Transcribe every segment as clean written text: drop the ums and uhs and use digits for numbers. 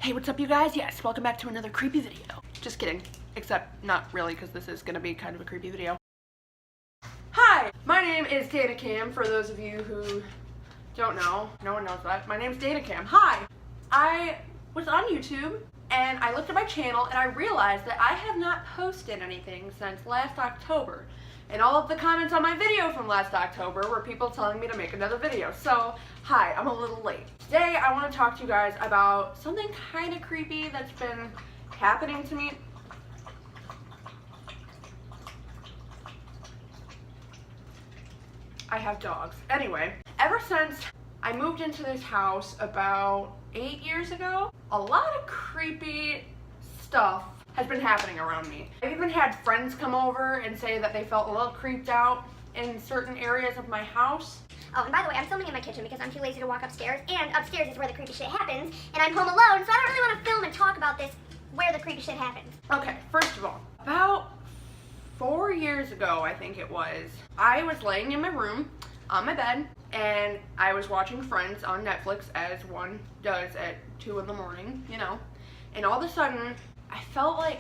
Hey, what's up you guys? Yes, welcome back to another creepy video. Just kidding, except not really, because this is gonna be kind of a creepy video. Hi, my name is Dana Cam, for those of you who don't know. No one knows that. My name's Dana Cam. Hi! I was on YouTube, and I looked at my channel, and I realized that I have not posted anything since last October. And all of the comments on my video from last October were people telling me to make another video. So, hi, I'm a little late. Today, I want to talk to you guys about something kind of creepy that's been happening to me. I have dogs. Anyway, ever since I moved into this house about 8 years ago, a lot of creepy stuff has been happening around me. I've even had friends come over and say that they felt a little creeped out in certain areas of my house. Oh, and by the way, I'm filming in my kitchen because I'm too lazy to walk upstairs, and upstairs is where the creepy shit happens, and I'm home alone, so I don't really want to film and talk about this, where the creepy shit happens. Okay, first of all, about 4 years ago, I think it was, I was laying in my room on my bed, and I was watching Friends on Netflix, as one does at 2 in the morning, you know, and all of a sudden, I felt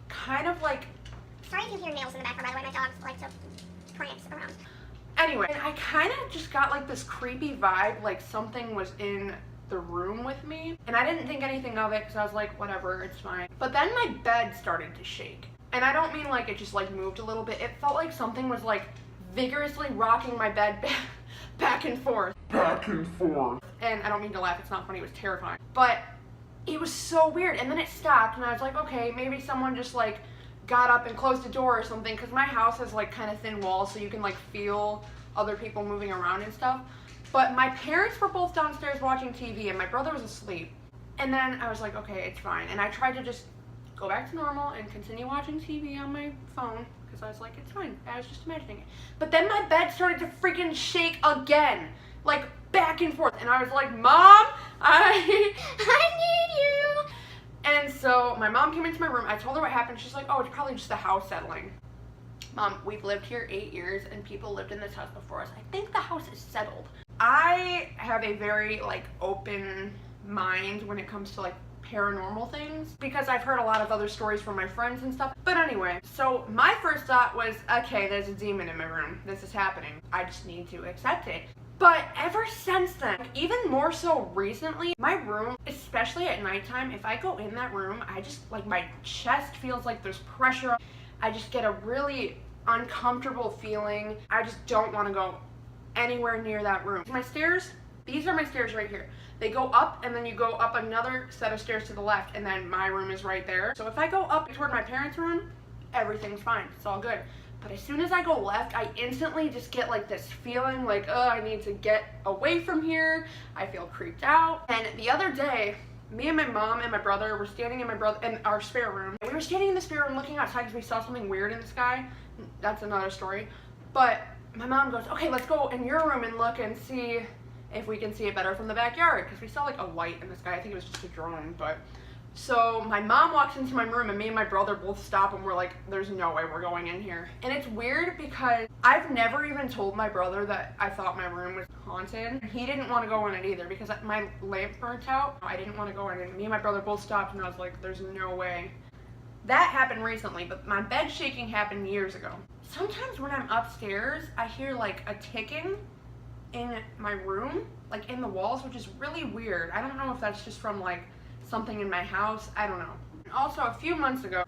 kind of like... Sorry if you hear nails in the background, by the way, my dogs like to prance around. Anyway, I kind of just got like this creepy vibe, like something was in the room with me, and I didn't think anything of it because I was like, whatever, it's fine. But then my bed started to shake, and I don't mean like it just like moved a little bit. It felt like something was like vigorously rocking my bed back and forth. And I don't mean to laugh, it's not funny, it was terrifying. But it was so weird, and then it stopped, and I was like, okay, maybe someone just like got up and closed the door or something, because my house has like kind of thin walls, so you can like feel other people moving around and stuff. But my parents were both downstairs watching TV, and my brother was asleep. And then I was like, okay, it's fine. And I tried to just go back to normal and continue watching TV on my phone, because I was like, it's fine, I was just imagining it. But then my bed started to freaking shake again, like back and forth, and I was like, Mom, I need you. And so my mom came into my room. I told her what happened. She's like, oh, it's probably just the house settling. Mom, we've lived here 8 years, and people lived in this house before us. I think the house is settled. I have a very like open mind when it comes to like paranormal things, because I've heard a lot of other stories from my friends and stuff. But anyway, so my first thought was, okay, there's a demon in my room. This is happening. I just need to accept it. But ever since then, even more so recently, my room, especially at nighttime, if I go in that room, I just, like, my chest feels like there's pressure. I just get a really uncomfortable feeling. I just don't want to go anywhere near that room. My stairs, these are my stairs right here. They go up, and then you go up another set of stairs to the left, and then my room is right there. So if I go up toward my parents' room, everything's fine. It's all good. But as soon as I go left, I instantly just get like this feeling like, oh, I need to get away from here. I feel creeped out. And the other day, me and my mom and my brother were standing in our spare room. We were standing in the spare room looking outside because we saw something weird in the sky. That's another story. But my mom goes, okay, let's go in your room and look and see if we can see it better from the backyard, because we saw like a light in the sky. I think it was just a drone, but... So my mom walks into my room, and me and my brother both stop, and we're like, there's no way we're going in here. And it's weird because I've never even told my brother that I thought my room was haunted. He didn't want to go in it either because my lamp burnt out. I didn't want to go in it. Me and my brother both stopped, and I was like, there's no way. That happened recently, but my bed shaking happened years ago. Sometimes when I'm upstairs, I hear like a ticking in my room, like in the walls, which is really weird. I don't know if that's just from like something in my house, I don't know. Also, a few months ago,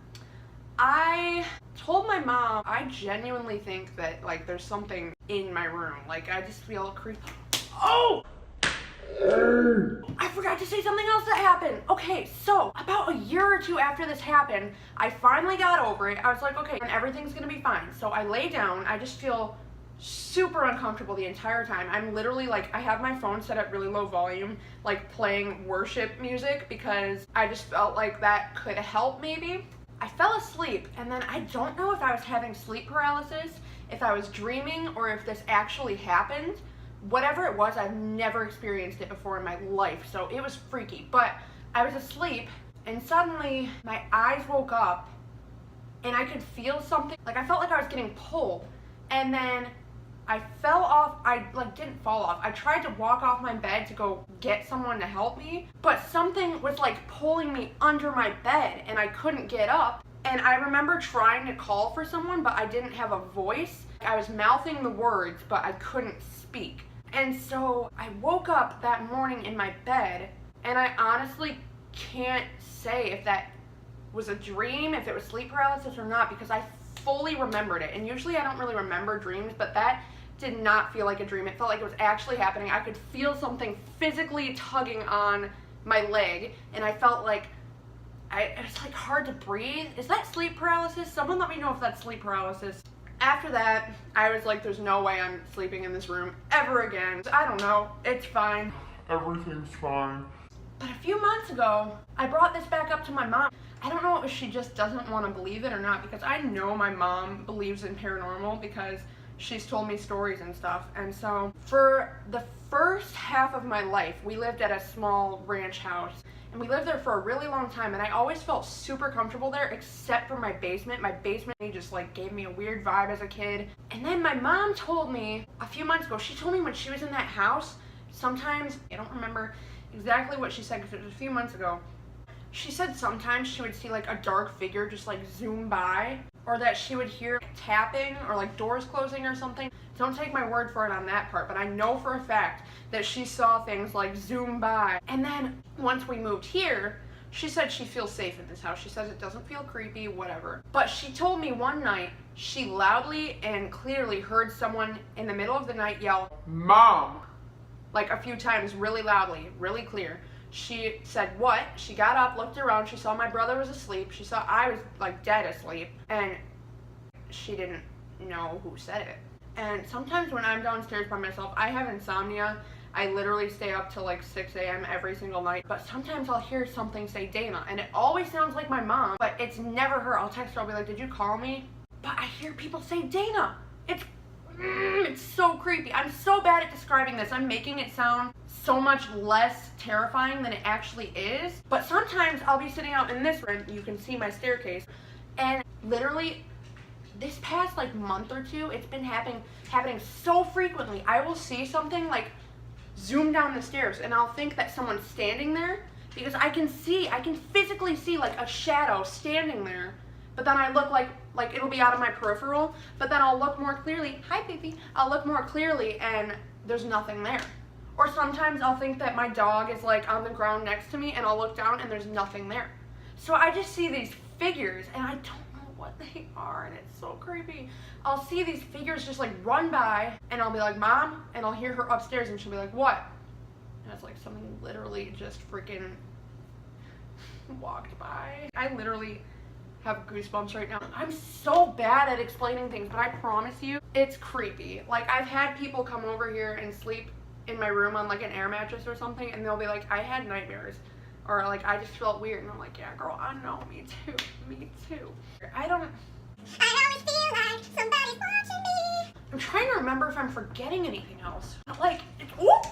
I told my mom I genuinely think that like there's something in my room. Like I just feel creepy. Oh! I forgot to say something else that happened. Okay, so about a year or two after this happened, I finally got over it. I was like, okay, and everything's gonna be fine. So I lay down, I just feel super uncomfortable the entire time. I'm literally like, I have my phone set at really low volume, like playing worship music, because I just felt like that could help maybe. I fell asleep, and then I don't know if I was having sleep paralysis, if I was dreaming, or if this actually happened. Whatever it was, I've never experienced it before in my life, so it was freaky. But I was asleep, and suddenly my eyes woke up, and I could feel something. Like I felt like I was getting pulled, and then I fell off. I like didn't fall off. I tried to walk off my bed to go get someone to help me, but something was like pulling me under my bed and I couldn't get up. And I remember trying to call for someone, but I didn't have a voice. I was mouthing the words, but I couldn't speak. And so I woke up that morning in my bed, and I honestly can't say if that was a dream, if it was sleep paralysis or not, because I fully remembered it. And usually I don't really remember dreams, but that did not feel like a dream. It felt like it was actually happening. I could feel something physically tugging on my leg, and I felt like it was like hard to breathe. Is that sleep paralysis? Someone let me know if that's sleep paralysis. After that, I was like, there's no way I'm sleeping in this room ever again. I don't know. It's fine. Everything's fine. But a few months ago, I brought this back up to my mom. I don't know if she just doesn't want to believe it or not, because I know my mom believes in paranormal because she's told me stories and stuff. And so for the first half of my life, we lived at a small ranch house. And we lived there for a really long time, and I always felt super comfortable there, except for my basement. My basement just like gave me a weird vibe as a kid. And then my mom told me a few months ago, she told me when she was in that house, sometimes, I don't remember exactly what she said because it was a few months ago, she said sometimes she would see like a dark figure just like zoom by, or that she would hear tapping or like doors closing or something. Don't take my word for it on that part, but I know for a fact that she saw things like zoom by. And then once we moved here, she said she feels safe in this house. She says it doesn't feel creepy, whatever. But she told me one night she loudly and clearly heard someone in the middle of the night yell, "Mom!" like a few times, really loudly, really clear. She said, "What?" She got up, looked around, she saw my brother was asleep, she saw I was like dead asleep, and she didn't know who said it. And sometimes when I'm downstairs by myself, I have insomnia. I literally stay up till like 6 a.m. every single night, but sometimes I'll hear something say Dana, and it always sounds like my mom, but it's never her. I'll text her, I'll be like, "Did you call me?" But I hear people say Dana. It's so creepy. I'm so bad at describing this. I'm making it sound so much less terrifying than it actually is. But sometimes I'll be sitting out in this room, you can see my staircase, and literally this past like month or two, it's been happening so frequently. I will see something like zoom down the stairs, and I'll think that someone's standing there because I can physically see like a shadow standing there. But then I look like it'll be out of my peripheral, but then I'll look more clearly, hi baby, I'll look more clearly and there's nothing there. Or sometimes I'll think that my dog is like on the ground next to me and I'll look down and there's nothing there. So I just see these figures and I don't know what they are, and it's so creepy. I'll see these figures just like run by and I'll be like, "Mom," and I'll hear her upstairs and she'll be like, "What?" And it's like something literally just freaking walked by. I literally have goosebumps right now. I'm so bad at explaining things, but I promise you, it's creepy. Like, I've had people come over here and sleep in my room on like an air mattress or something, and they'll be like, "I had nightmares," or like, "I just felt weird," and I'm like, "Yeah, girl, I know, me too. I always feel like somebody's watching me. I'm trying to remember if I'm forgetting anything else. Like, whoop,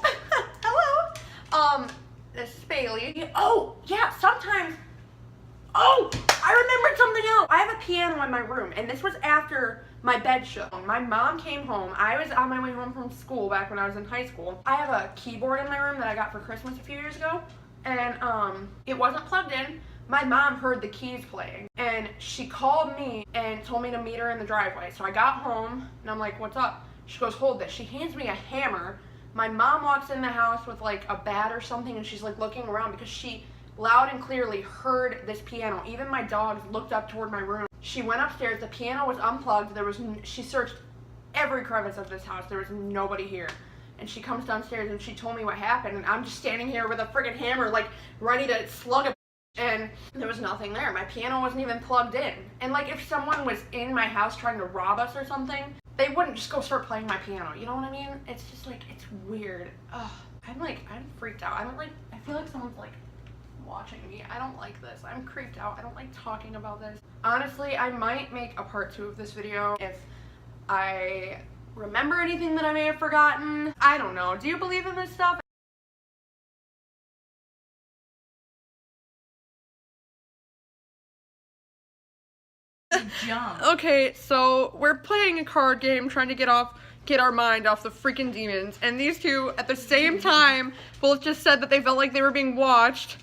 hello, this is Bailey. Oh, yeah, sometimes. Oh, I remembered something else. I have a piano in my room, and this was after my bed shook. My mom came home. I was on my way home from school back when I was in high school. I have a keyboard in my room that I got for Christmas a few years ago, and it wasn't plugged in. My mom heard the keys playing, and she called me and told me to meet her in the driveway. So I got home, and I'm like, "What's up?" She goes, "Hold this." She hands me a hammer. My mom walks in the house with like a bat or something, and she's like looking around because she loud and clearly heard this piano. Even my dogs looked up toward my room. She went upstairs, the piano was unplugged, she searched every crevice of this house, there was nobody here. And she comes downstairs and she told me what happened, and I'm just standing here with a friggin' hammer like ready to slug a and there was nothing there. My piano wasn't even plugged in. And like, if someone was in my house trying to rob us or something, they wouldn't just go start playing my piano, you know what I mean? It's just like, it's weird. Ugh, I'm freaked out. I feel like someone's like watching me. I don't like this. I'm creeped out. I don't like talking about this. Honestly, I might make a part 2 of this video if I remember anything that I may have forgotten. I don't know. Do you believe in this stuff? Jump. Okay, so we're playing a card game trying to get off get our mind off the freaking demons. And these two, at the same time, both just said that they felt like they were being watched.